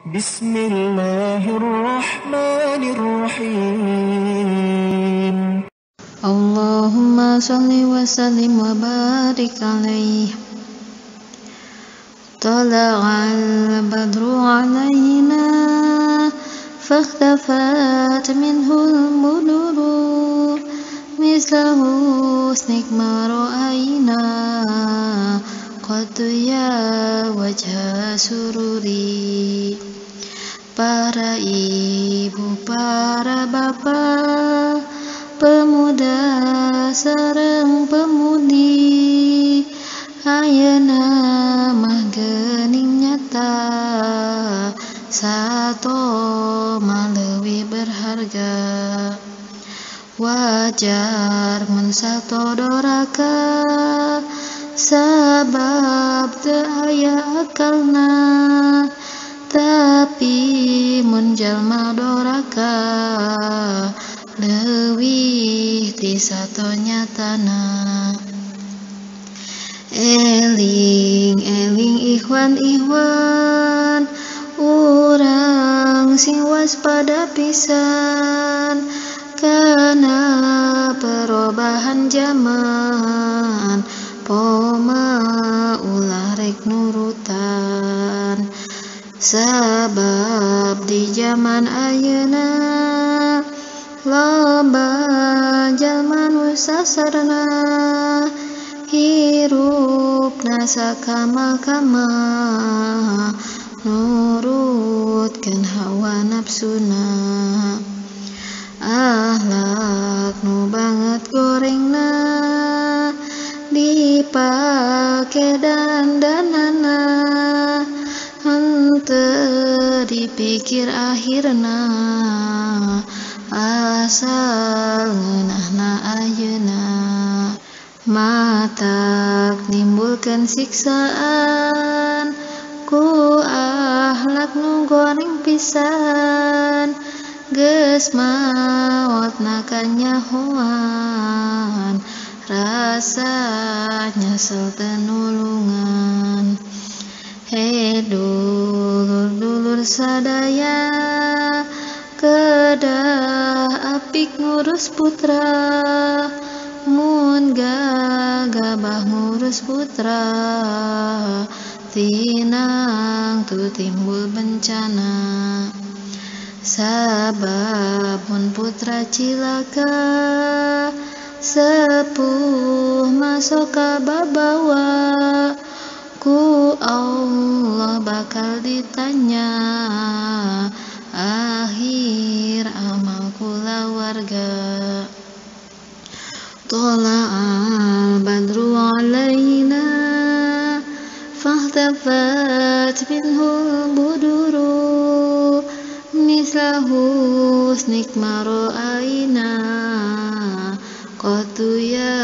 بسم الله الرحمن الرحيم اللهم صل وسلم وبارك عليه طلع البدر علينا فاختفت منه البدور مثل حسنك ما رأينا قد يا وجه sururi. Para ibu, para bapak, pemuda sareng pemudi, ayeuna mah geuning nyata sato maleuwih berharga. Wajar mun sato doraka sabab teu aya akalna, tapi mun jalma doraka leuwih ti sato nyatana. Eling eling ikhwan urang sing waspada pisan kana perubahan zaman poma ulah rek nurutan. Sabab di zaman ayeuna loba jalma nu sasarna hirupna sakama-kama nurutkeun hawa nafsuna. Akhlak nu banget gorengna dipake dandanana henteu dipikir akhirna asal ngeunahna ayeuna. Matak nimbulkeun siksaan ku akhlak nu goreng pisan geus maotna kanyahoan rasa nyesel teu nulungan. He dulur-dulur sadaya kedah apik ngurus putra, mun gagabah ngurus putra tinang tu timbul bencana. Sabab mun putra cilaka sepuh masuk ka babawa ku Allah bakal ditanya akhir amal kulawarga. Tola'al badru alaina fahtafat minhul buduru misla husnik ma ra'aina qad ya